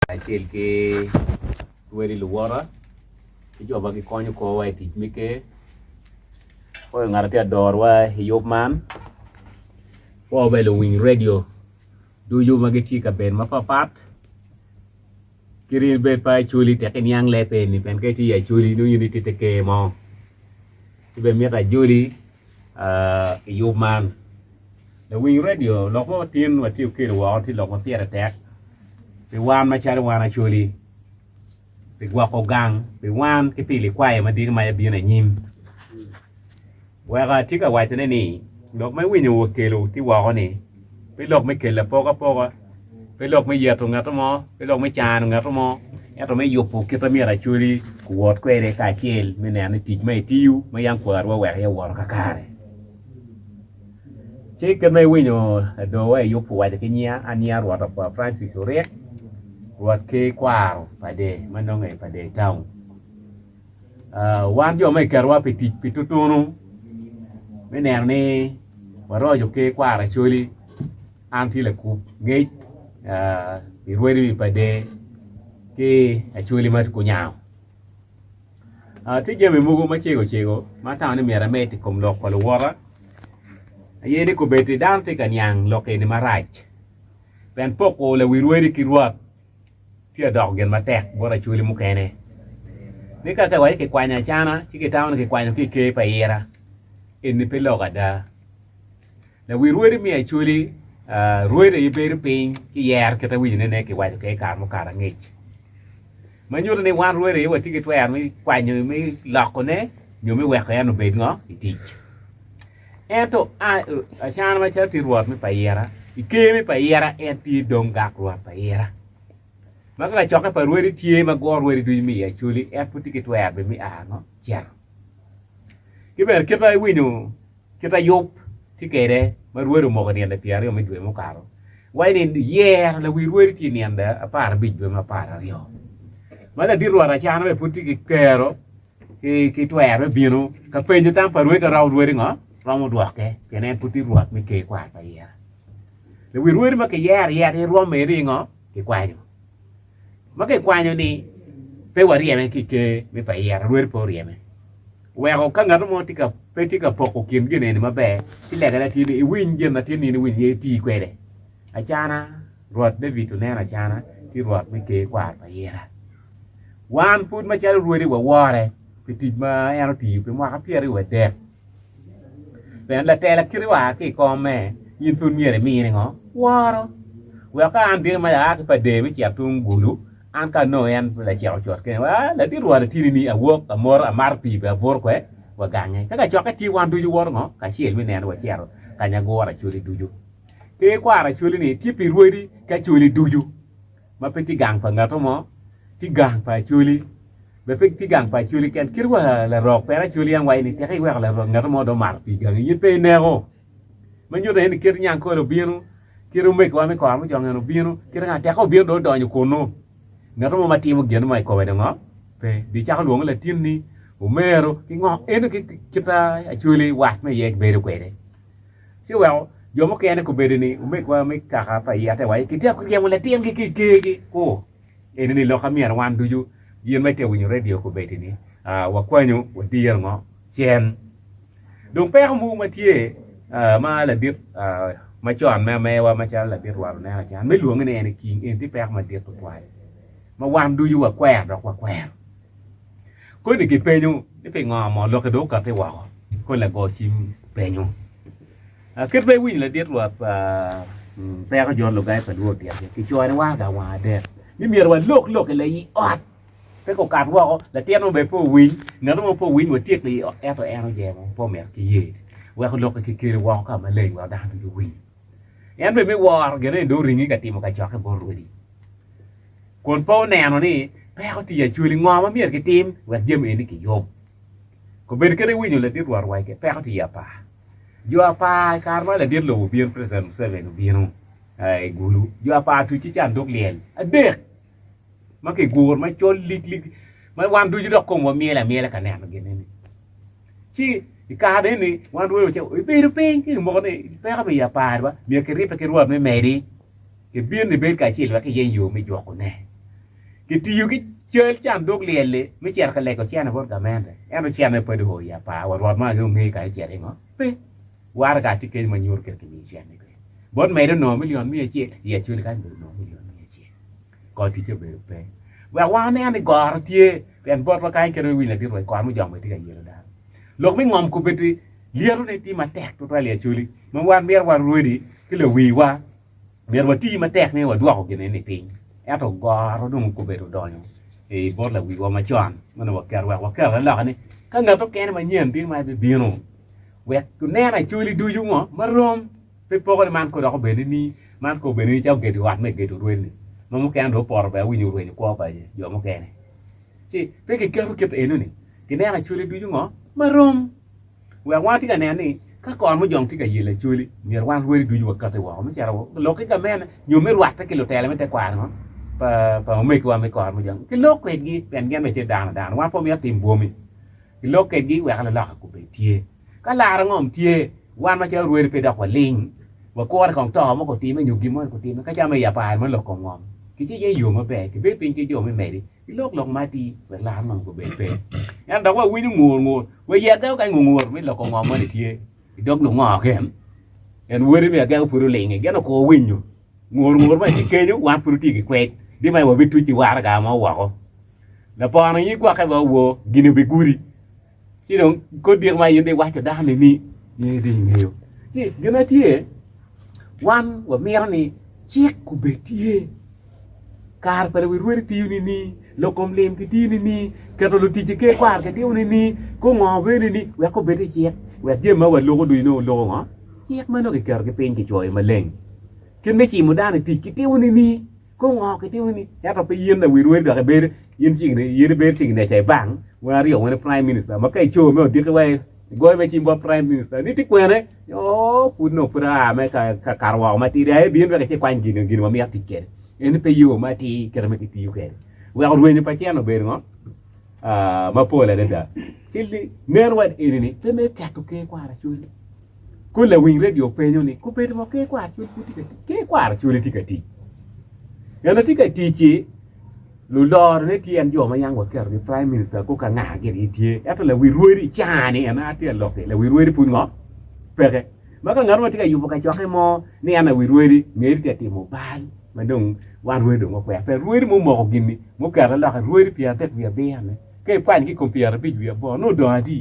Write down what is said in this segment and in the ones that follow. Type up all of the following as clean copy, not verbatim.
achiel ki weri luora ijoba ki konyo kowa e tich meke oyo ng'ato te adorwa e yob man wabelo winy radio duyo magiti ka ben mapapat kirin bet pa chuli te kenyang lepe ni pen keti ya chuli no yuni te ke mo tibe miata juli e yob man the wing radio loko tin wati ukir wa ti loko tiara tek pe wan ma chare wana chuli pe gwa ko gang pe wan ke pili kwae ma dir ma ya bina nyim wa tika wa tene ni lok mai winyo kelo ti wa ko ni pe lok mai kela poka pe lok mai yeto ngato mo pe lok mai chan ngato mo eto mai yopo kita mira chuli ku wot kwere ka chiel mene ani tich mai tiu mai yang kwar wa wa ya wor ka kare che mai winyo do wa yopo wa de nya ania ro ta Francis Orek ruột ke kwaro pade manonge pade town wan jo mai karwa pitutunu mener ni waro jo ke kwara choli anti le ku ngej irweri pade ke acholi mat kunyao tije me mugo machego mata ni mera meti kom lok ko wora yeni ko beti dante kanyang loke ni marach pen poko le wirweri kirwa tia dog gen matek bora chuli mukene ni ka wai ke kwanya chana ti ke tawn ke kwanya ki ke paira en ni pelo gada na wi ruori mi chuli ruori iber pin ki yer ke ta wi ne ke wai ke kar mo kara ngich manyo ne wan ruori wa ti ke twa mi kwanya mi lokko ne nyu mi we ka no be ngo itich eto a chana ma cha ti ruot mi paira ike mi paira en ti donga ruot paira maka choka pa ruori tie ma gor ruori du mi actually e puti ke twa be mi no cher kiber ke pa winu ke ta yop ti kere ma ruori mo ga ne piare mi dwe mo karo wai ni yer la wi ruori ti ni anda a par bi be ma para yo mala di ruora chana be puti ke kero ke twa be binu ka pe ju tam pa ruori ka raw ruori ngo raw mo duake ke ne puti ruot mi ke kwa pa yer le wi ruori ma ke yer ro me ri ngo ke kwa ju ma ke kwanyo ni pe warieme ki ke mi pa yer ruer po rieme we ko ka ngado mo tika pe tika poko kin gene ni mabe ti le ga ti ni win je na ti ni win ye ti kwede a chana ruot de vitu ne na chana ti ruot mi ke kwa pa yera wan put ma chalo rueri wa wore ti ti ma ero ti pe ma ka pieri we de ben la tela kiri wa ki ko me yin pun miere mi ni ngo woro we ka an de ma ya pa de mi ti atung gulu an ka no yan la chao chot ke wa la ti ruwa ti ni a wok a mor a mar pi ba bor kwe wa ganye ka chok ka ti wan du ju wor ngo ka chiel mi nen wa chero ka nya go ra chuli du ju ke kwa ra chuli ni ti pi ruodi ka chuli du ju ma pe ti gang pa ngato mo ti gang pa chuli be pe ti gang pa chuli ken kirwa la rok pe ra chuli yang wai ni te kai wa la rok ngato mo do mar pi gang yin pe ne go ma nyu de ni kir nyang ko ro binu kiru me ko mi ko am jong no binu kir nga te ko binu do nyu ko no ngato mo mati mo gen mai ko we ngo pe di cha luong la tin ni umero ki ngo en ki kita actually wat me ye be ro kwede si well yo mo ken ko be ni ume ko me ka ka pa ya te wai ki te ko ye mo la tin ki ko en ni lo ka mi wan du ju yin mai te wi radio ko be ni wa kwanyu wa di yer ngo chen donc pe mo ma tie ma la dit ma chọn me wa ma cha la dit wa na cha me luong ne ni ki en ti pe ma dit to twai ma wan du yu wa kwer dok wa kwer ko ni ki penyu ni pe ngo mo lo ke do ka te wa ko la go chim penyu ket be wi la dit wa pe ka jon lo gai pa du ti ki choi na wa ga wa de ni mi wa lok le yi ot pe ko ka wa la tian no be po wi na no po wi wa tiek li e to e no je mo po mer ki ye wa ko lo ki ki wa ka ma le wa da du wi en be me wa ge ne do ringi ka ti mo ka cha ka bo ru diคนโป้แนวนี่แพ้เขาตีอย่าช่วยงอมาเมียกับทีมแหวนเยี่ยมเองนี่กี่โยมก็เป็นก็ได้วิ่งอยู่เลยที่รัวไว้แกแพ้เขาตีอย่าป่ายัวป่าการว่าเลยเดียดหลูเบียนเพรสเซนต์เซเว่นเบียนไอ้กูรู้ยัวป่าทุจิจานดกเลียนเด็กมันกี่กูมันโจลิกมันวันดูจะดอกคงว่าเมียละกันแน่มันกินนี่ชี้การนี้นี่วันดูว่าจะเปรี้ยงคือมันนี่แพ้เขาไปอย่าป่าวะเมียกรีบไปกรีบไม่แม่ดี cái biên thì bên cái chỉ là cái dây dụ mới chuột của này cái tiêu cái chơi chạm đốt liền lệ mới chẹt cái lệ có chẹt nó vẫn cả men em nó chẹt nó phải được hồi ya pa và mà dùng nghe cái chẹt đấy ngó pe war cái cái mà nhur cái chẹt này bọn mày nó nói million mấy chẹt ya chui cái nó million mấy chẹt coi thì chưa về pe và qua này anh gọi thì em bọn vào cái rồi là đi rồi còn mới dòng mới thì cái gì đó lúc mấy ngom của bên thì liar này thì mà tẹt tụi ta liar chui mà quan miếng quan ruồi đi cái là vì qua miếng mà tí mà tẹt này và đuổi cái này pin em thằng gọi nó đúng của bên đó nhá thì bớt là vì qua mà chọn mà nó vào cái là này cái người tóc cái mà nhìn tiếng mà bị điên rồi vậy tụi nè này chui đi đuôi chúng nó mà romไปพอกันมันก็ดอกเบนนี่มันก็เบนนี่เจ้าเกตุวัดไม่เกตุรวยนี่มันก็แกนรปอร์ไปวิ่งอยู่รวยนี่กว่าไปอยู่มันแกนี่สิไปเกี่ยวกับเกตุเอ็นนี่ที่แน่ละช่วยดูจุงอ๋อมารวมว่าที่กันแน่นี่ก็ก่อนมันยองที่กันยืนเลยช่วยมีรวันรวยดูอยู่กับตัวไม่ใช่เราโลกที่กันแม่อยู่ไม่รวัดถ้ากิโลแต่แล้วไม่แต่กว่าเนาะปะไม่กว่าไม่ก่อนมันยองกิโลเกตกี้เป็นแกนไม่เจดานว่าพอมีติมบัวมีกิโลเกตกี้แหวกอะไรหลักกูไปเที่ยก็ลาละงอมเที่ยวันมาเจอรวยไปดอกว่าลิงว่าก้อนของต่อมันก็ตีมันอยู่กี่มันก็ตีมันก็จะไม่อย่าปานมันหลอกของงอมกี่ที่ยังอยู่มาแบกกี่เป็นกี่อยู่ไม่แม่ดิที่โลกลงมาตีเวลามันก็เบะเปะงั้นเราว่าวิ่งงูว่าแย่เจ้าไก่งูไม่หลอกของงอมมาในทีดอกหนุ่มงอเข้มเห็นวิ่งไปแก้วพูดเล่งไงแกเราโควิ่งอยู่งูไม่ที่เกยอยู่วันพูดที่กี่เควดดิไม่ว่าวิทุจิวารกามาว่าก็แล้วพอนั้นยิ่งกว่าใครว่าวัวกินไปกุริที่น้องก็เดียกมายังได้ว่าจะได้ในนี้นี่ดีเงี้ยที่ยังไงที่วันว่าเมียนี่เช็คกูเบทีการไปวิรุณที่อยู่นี่โลกอมเลมที่นี่กระโดดที่จะเกี่ยวกับที่อยู่นี่ก็งอเวนี่เวก็เบทีเช็คเวทเยี่ยมมาว่าโลก็ดูโน่โลงอ่ะเช็คมันก็เกิดกับเป็นกี่จ่อยมาเล่งขึ้นไม่ชีมุด้านที่ที่อยู่นี่ก็งอที่อยู่นี่แล้วเราไปเยี่ยมแต่วิรุณเดี๋ยวกับเบรยินจริงเลยยินเบรสิ่งในใจบ้างว่าเรื่องของพรีมินิสเตอร์มาใกล้โชว์ไม่เอาดิ้งไว้ก้อยไปชิมว่าพรีมินิสเตอร์นี่ที่กวนเลยโอ้พูดโนปราไม่กับคาร์วามาตีได้บินไปกับเจ้าควันกินว่าไม่อยากติดเกลเอ็นไปอยู่มาที่กระไม่ติดอยู่เกลว่าเอาด้วยนี่ไปเจ้าโนเบรง้อมาพูดอะไรเด้อที่เมื่อวันเอ็นนี่เป็นไม่แค่ตัวเกี่ยวกับช่วยกูเลยวิ่งเรียกอยู่เป็นอยู่นี่กูเป็นว่าเกี่ยวกับช่วยกูที่เกี่ยวกับช่วยที่กะทีงั้นที่กะทีจีลูลอร์เนี่ยที่อันอยู่มายังว่าเกิดเป็น Prime Minister ก็กังหาเกิดที่แล้วแต่ละวิรุณจ้าเนี่ยนะที่อันหลอกเลยวิรุณพูดง้อเปล่ามันก็งั้นว่าที่ก็อยู่ปากจอให้มอเนี่ยอันวิรุณเงี้ยที่ที่หมู่บ้านมันดงวันวิรุณมาแฝงแต่วิรุณมันมองกินนี่มันเกิดแล้วก็วิรุณเพียงแต่เพียงเบี้ยเนี่ยก็ฟันที่คอมพิวเตอร์ไปอยู่บ่โน่ดอดี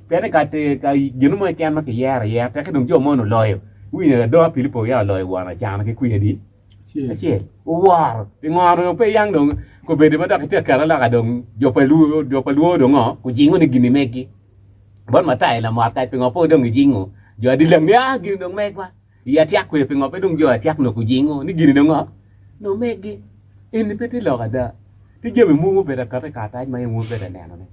แต่ในการที่ก็ยืนมาแกนมากี่แย่แต่ก็ดงโจมมันลอยวิ่งดอฟิลิปโปย่าลอยว่านะจานะก็คุยดีเชี่ยว้าวเป็นงอเราไปยังดงก็ไปเดี๋ยวมาดักเที่ยวกันแล้วก็ดงโยไปรู้ดงอ๋อกูจริงมันกินนี่แม่กี้บ้านมาใต้ละมาใต้เป็นงอพูดดงจริงอ๋อโยดีเรื่องเนี้ยกินดงแม่กว่าอย่าเที่ยคุยเป็นงอไปดงโยเที่ยหนูกูจริงอ๋อนี่กินดงอ๋อดงแม่กี้เอ็นนี่เป็นที่หลอกกันเด้อที่เจ้าเป็นมูไปแต่กับไปขาดใจไม่มูไปแต่แน่นอนเลย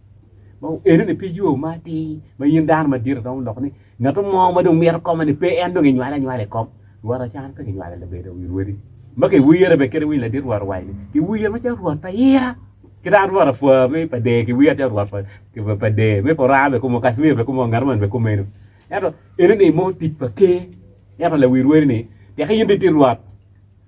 บอกเอ็นนี่พี่ยูมาตีมายินดานมาดีเราต้องหลอกนี่งั้นต้องมองมาดงเมียเราก็มันเป็นเอ็นดงยังไงเลยก็ว่าราชาก็ยังไงเลยเบลวิรุณมาเกี่ยวกับเบเกอร์วิลเลยดีกว่าไว้กี่วิลไม่เจ้ารวนไปเหี้ยกี่ด้านว่าเราเฟื่อไม่ไปเดย์กี่วิลเจ้ารวนไปกี่ไปเดย์ไม่พอร้าไปกูมองคาสมีไปกูมองงานมันไปกูเมนูแล้วเอ็นนี่มองติดปะเกย์แล้วเราวิรุณนี่แต่แค่ยินดีติดรวน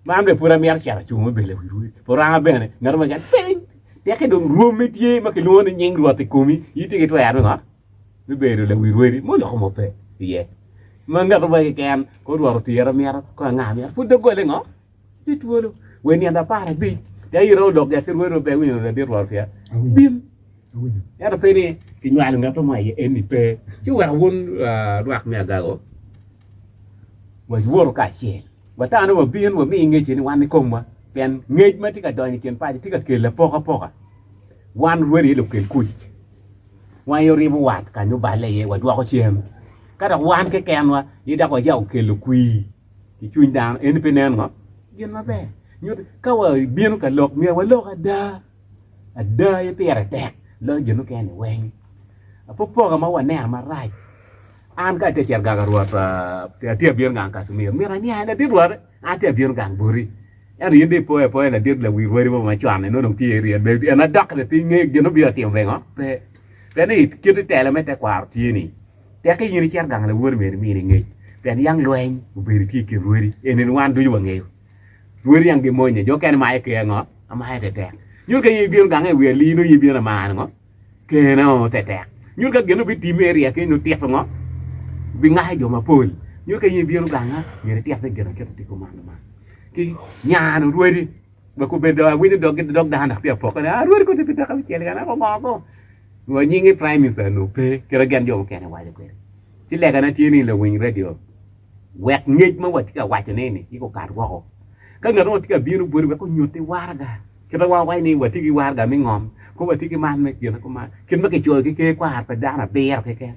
มาอันเดียพูดมีอะไรช่วงมันเป็นเลยวิรุณพอร้าไปเนี่ยงานมันกันเป็นแต่แค่ดงรวมไม่ที่มากี่ล้วนยิงรวนติดกูมียี่ติดตัวแอบด้วยเหรอไม่เป็นเลยวิรุณมันหลอกมาไปเหี้ยมันก็ต้องไปแกนก็รวนตีอะไรมีอะไรก็งานมีอะไรพูดตะโกนเลยเหรอitu loh, when yang dapat hari, dia iro dok dia firman robe win orang dia luar dia, bim, ya tapi ni tinggal nggak tahu mai NIP, cuma wun luak ni agak oh, wah jual kasih, bata anu bim mi ingat ni wan ni koma, pen ngej mati kat doi ni kian pai, tiga kela poka, wan weri lu kian kuj, wan yori buat kan tu balai ye, wah dua kau cium, kadang wan ke kian wah, ni dah kau jauh kelu kui, dicuin dah NIP ni anu biar apa? Nyut kau biar kan lok mian wah lok ada ya tiada tek, lok jenuh kan weng. Apa kamu wah ner marai. An kan ada ciar gagar ruat, tiap biar ngang kasih mian ni ada di luar, ada biar ngang buri. Ya rian di poe na dia lebih wiri macam ni, nong tiar rian, baby, anak dak le tinggi jenuh biar tiang weng oh. Tapi kita tela mete kuar tiar ni, tiar kan ini ciar gang le wiri mian ni. Tapi yang lueng, beri tiar wiri, ini wan tu juga ngeu. Wiri yang gemoynya, jo kan mai ke ngọ, ama hai tete. ñun ka yibir gange we li no yibir ma ngo ke no tete ñun ka gënu bi timeria ke no tek ngo bi nga jo ma pol ñun ka yibir ganga ñere tek fe gëna ke ko ma ki ñaanu ruodi ba ko be do wi do da na pe poko na ruodi ko te pita ka ci ga na ko ko wo ñi ngi prime minister no pe ke ra gan jo ke ne wa ko ci lega na tieni la wing radio wek ngej ma wati ka wacha nene iko kar wako ka ngaro wati ka biru buru ko nyote warga kita wa wai ni wati ki warga mi ngom ko wati ki man me kina ko ma kin ma ke choy ke kwa har pa dana ber ke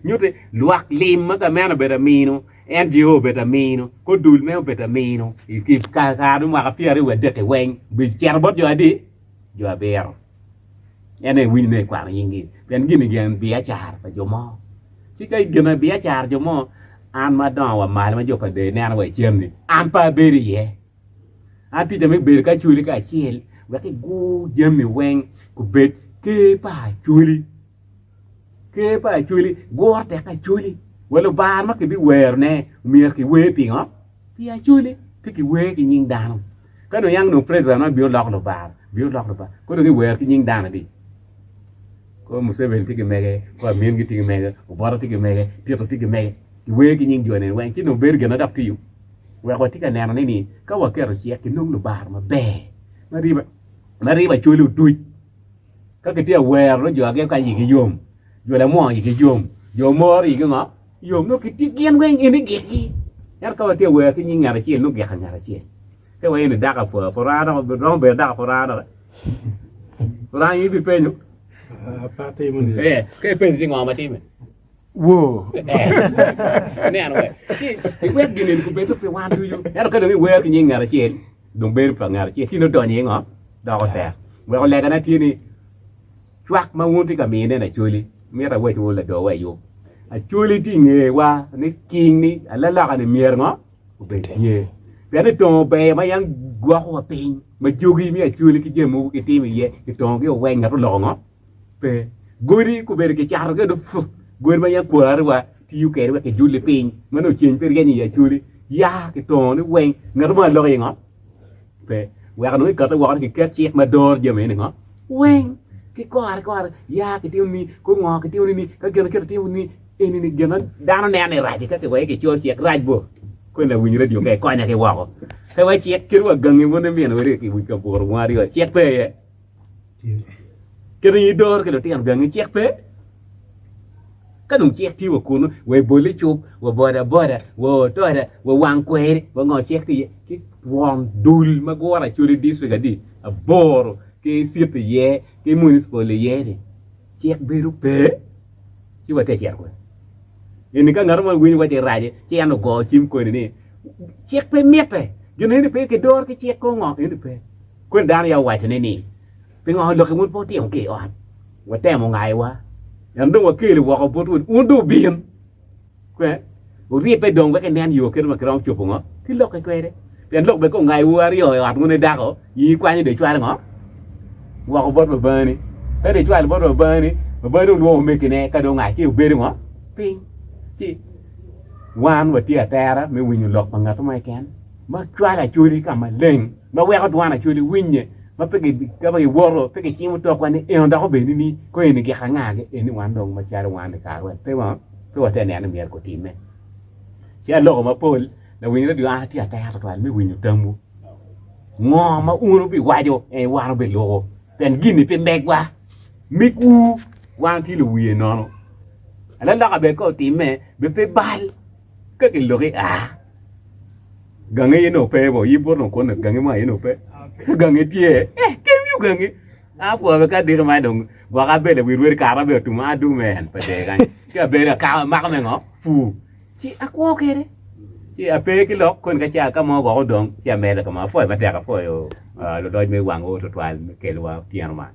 nyote luak lim ma ka mena beta mino NGO beta mino ko dul me beta mino ki ka du ma ka piare we de te wen bi cherbot jo adi jo ber ene win me kwa yingi ben gini gen bi achar pa jo mo ci kay gëna bi achar jo mo an ma don wa mal ma jo pa de na wa chem ni an pa beri ye an ti jame ber ka chuli ka chiel wa ke gu jame wen ku bet ke pa chuli gor te ka chuli wala ba ma ke bi wer ne mi ke we pi ngo pi a chuli ki we ki ning dan ka do yang no president bi lok lo ba ko do ki wer ki ning dan di ko Museveni tigi mege ko min gi tigi mege o baro tigi mege pieto tigi mege we gi ning jone wen ki no ber gena dap tiu we ko tiga nena ni ka wa kero chi ki nung lo bar ma be ma riba chulu tu ka ke tia wer no jo age ka yi gi yom jo la mo yi gi yom jo mo ri gi ngo yom no ki ti gen wen ni gi gi yar ka wa tia wer ki ning ngara chi no ge kan ngara chi ke wa ni daga po ra no be daga po ra no ra yi bi penyo Parti mun. Ke pen sing ngoma ti men. Wo. Ne anu we. Ti we ginen ku beto pe wan tu yu. Ya ka do we ki nying ngara chi. Dong ber pa ngara chi ti no do nyi ngo. Do ko te. We ko le ka na ti ni. Chwak ma won ti ka mi ne na chuli. Mi ra we tu le do we yu. A chuli ti nge wa ni king ni ala la ka ni mier ngo. Ku be ti. Pe ne to be ma yang gwa ko pin. Ma jugi mi a chuli ki je mu ki ti mi ye. Ki to ki we ngaro lo ngo. Pe gori ku ber ke char ke do gori ma ya kwar wa ti yu ke ke juli pin ma no chin per gani ya chuli ya ke to ni wen ngar ma lo ngo pe wa no ka to wa ke chek ma dor je me ngo wen ke kwar ya ke ti ni ko ngo ke ti ni ka ke ti ni eni ni gena dano ne ne raji ka ke wa ke chol chek raj bo ko na win radio ke ko na ke wa ko ke wa chek ke wa gangi mo ne mi no re ke wi ka bor wa ri wa chek pe ye cái đôi cái đầu tiên gần cái chiếc phế cái đồng chiếc thiêu của cô về bồi lấy chụp về bồi đã về tôi đã về quăng quê về ngồi chiếc thì cái quăng đùi mà qua là chui đi suy cái đi à bor cái xếp thì ye cái municipal ye đi chiếc bê rú phế chứ mà thế chiếc rồi nên cái ngар mà win qua chơi rai chứ anh nó gò chim coi này chiếc phế miết phế cho nên cái đôi cái chiếc cô ngọ cái phế quên đang yêu hoài thế này nè pe ngo lo ke mun po ti on ke on wa te mo ngai wa yan do wa ke le wa ko po un do bien kwe o ri pe dong wa ke nen yo ke ma krong chu ngo ki lo ke kwe de pen lo be ko ngai wa ri yo at mun da ko yi kwa ni de chwa ngo wa ko bot ba ni pe de chwa bot ba ni do me ke ne ka do ngai ki be de ngo ping chi wan wa ti ta ra me win lo pa nga to mai ken ma chwa la chu ri ka ma leng ma we ko dwa na chu ri win ye ma pe ke ba woro pe ke chimu to kwa ni e onda ko be ni ko ni ke khanga ke ni wan dong ma cha wan ka ro pe wa te ne na mier ko tim me cha lo ma pol la win radio a ti ta to mi win tamu ngo ma unu bi wa jo e wa be lo pen gini pe mbek wa mi ku wan ti lu wi no no ala la ka be ko tim me be pe bal ke lo ke gange no pe bo yi bo no ko na gange ma no pe gange tie kem yu gange a po be ka dir ma dong wa ka be le wi ka ba be tu ma du men pe de gan ke be la ka ma ka me ngo fu chi a ko ke de chi a pe ki lok kon ka cha ka mo bo dong cha me la ka ma fo ba ta ka fo yo lo doi me wang o to twal ke lo wa tian ma